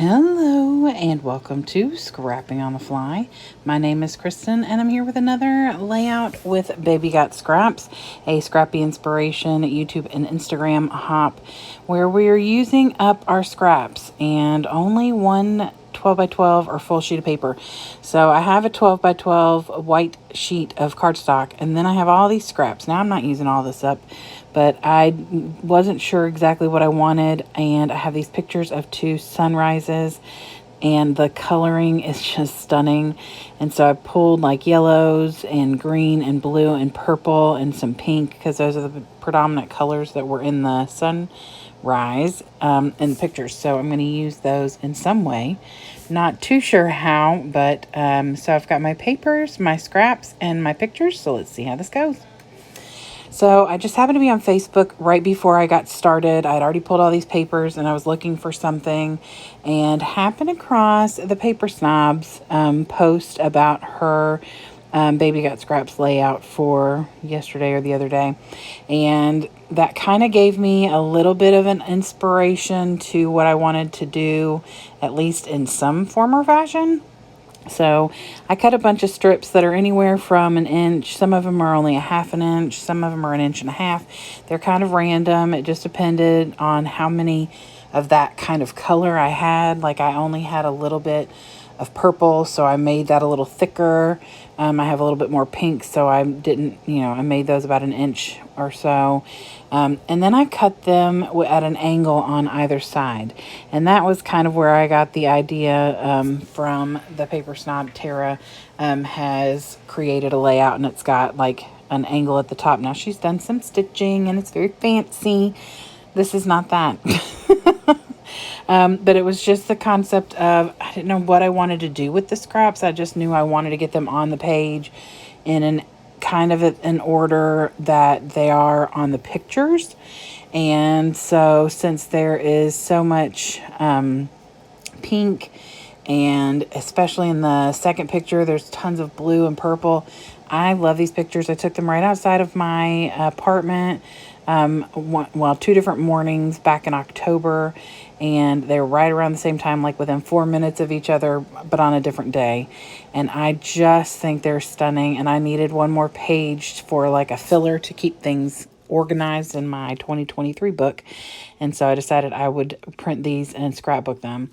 Hello and welcome to Scrapping on the Fly. My name is Kristen and I'm here with another layout with Baby Got Scraps, a scrappy inspiration YouTube and Instagram hop where we are using up our scraps and only one 12 by 12 or full sheet of paper. So I have a 12 by 12 white sheet of cardstock and then I have all these scraps. Now I'm not using all this up, but I wasn't sure exactly what I wanted, and I have these pictures of two sunrises and the coloring is just stunning. And so I pulled like yellows and green and blue and purple and some pink because those are the predominant colors that were in the sunrise in the pictures. So I'm going to use those in some way. Not too sure how, but so I've got my papers, my scraps, and my pictures. So let's see how this goes. So I just happened to be on Facebook right before I got started. I'd already pulled all these papers and I was looking for something and happened across the Paper Snobs post about her Baby Got Scraps layout for yesterday or the other day. And that kind of gave me a little bit of an inspiration to what I wanted to do, at least in some form or fashion. So I cut a bunch of strips that are anywhere from an inch. Some of them are only a half an inch. Some of them are an inch and a half. They're kind of random. It just depended on how many of that kind of color I had. Like I only had a little bit of purple, so I made that a little thicker. I have a little bit more pink, so I didn't, I made those about an inch or so. And then I cut them at an angle on either side. And that was kind of where I got the idea from the Paper Snob. Tara has created a layout and it's got like an angle at the top. Now she's done some stitching and it's very fancy. This is not that. But it was just the concept of, I didn't know what I wanted to do with the scraps. I just knew I wanted to get them on the page in an kind of an order that they are on the pictures. And so since there is so much pink, and especially in the second picture, there's tons of blue and purple. I love these pictures. I took them right outside of my apartment. Two different mornings back in October, and they were right around the same time, like within 4 minutes of each other, but on a different day. And I just think they're stunning, and I needed one more page for like a filler to keep things organized in my 2023 book. And so I decided I would print these and scrapbook them.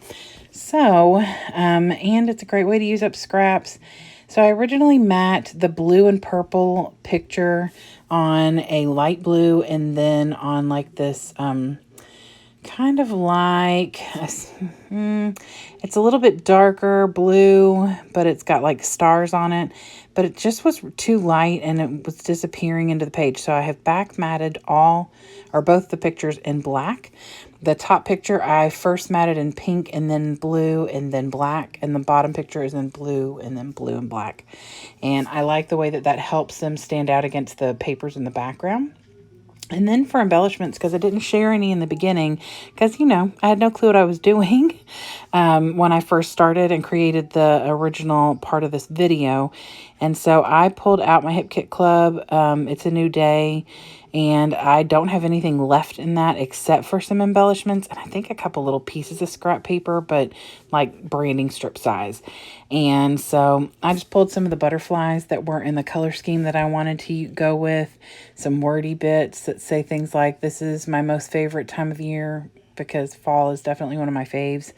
So, and it's a great way to use up scraps. So I originally matte the blue and purple picture on a light blue and then on like this kind of like it's a little bit darker blue, but it's got like stars on it, but it just was too light and it was disappearing into the page. So I have back matted both the pictures in black. The top picture I first matted in pink and then blue and then black, and the bottom picture is in blue and then blue and black. And I like the way that helps them stand out against the papers in the background. And then for embellishments, because I didn't share any in the beginning, because, I had no clue what I was doing when I first started and created the original part of this video. And so I pulled out my Hip Kit Club. It's a new day, and I don't have anything left in that except for some embellishments and I think a couple little pieces of scrap paper, but like branding strip size. And so I just pulled some of the butterflies that were in the color scheme that I wanted to go with, some wordy bits that say things like, "This is my most favorite time of year," because fall is definitely one of my faves.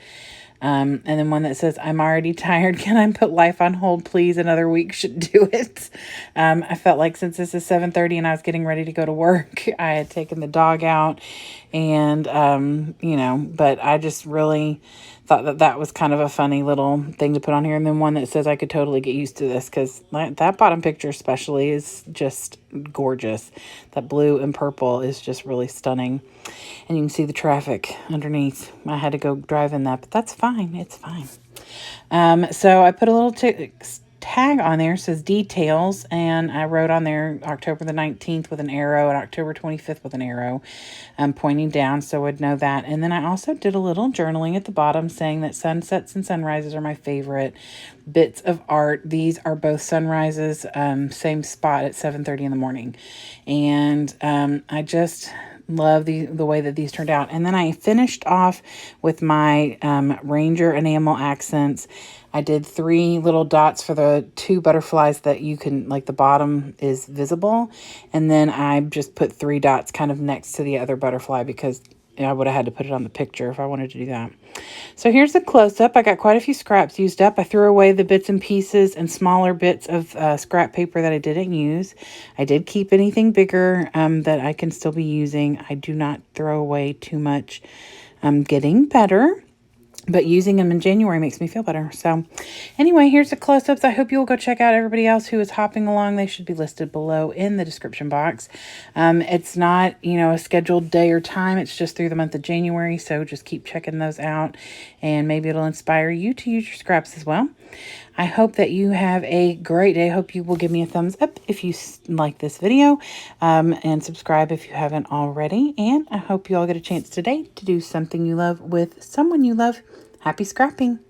And then one that says, "I'm already tired. Can I put life on hold, please? Another week should do it." I felt like since this is 7:30 and I was getting ready to go to work, I had taken the dog out and, but I just really thought that was kind of a funny little thing to put on here. And then one that says, "I could totally get used to this," because that bottom picture especially is just gorgeous. That blue and purple is just really stunning. And you can see the traffic underneath. I had to go drive in that, but that's fine. It's fine. So I put a little tag on there, says details, and I wrote on there October the 19th with an arrow and October 25th with an arrow pointing down, so I'd know that. And then I also did a little journaling at the bottom saying that sunsets and sunrises are my favorite bits of art. These are both sunrises, same spot at 7:30 in the morning. And I just Love the way that these turned out. And then I finished off with my Ranger enamel accents. I did 3 little dots for the 2 butterflies that you can, like the bottom is visible. And then I just put 3 dots kind of next to the other butterfly because I would have had to put it on the picture if I wanted to do that. So here's the close-up. I got quite a few scraps used up. I threw away the bits and pieces and smaller bits of scrap paper that I didn't use. I did keep anything bigger that I can still be using. I do not throw away too much. I'm getting better, but using them in January makes me feel better. So anyway, here's the close-ups. I hope you'll go check out everybody else who is hopping along. They should be listed below in the description box. It's not, a scheduled day or time. It's just through the month of January. So just keep checking those out and maybe it'll inspire you to use your scraps as well. I hope that you have a great day. I hope you will give me a thumbs up if you like this video and subscribe if you haven't already. And I hope you all get a chance today to do something you love with someone you love. Happy scrapping!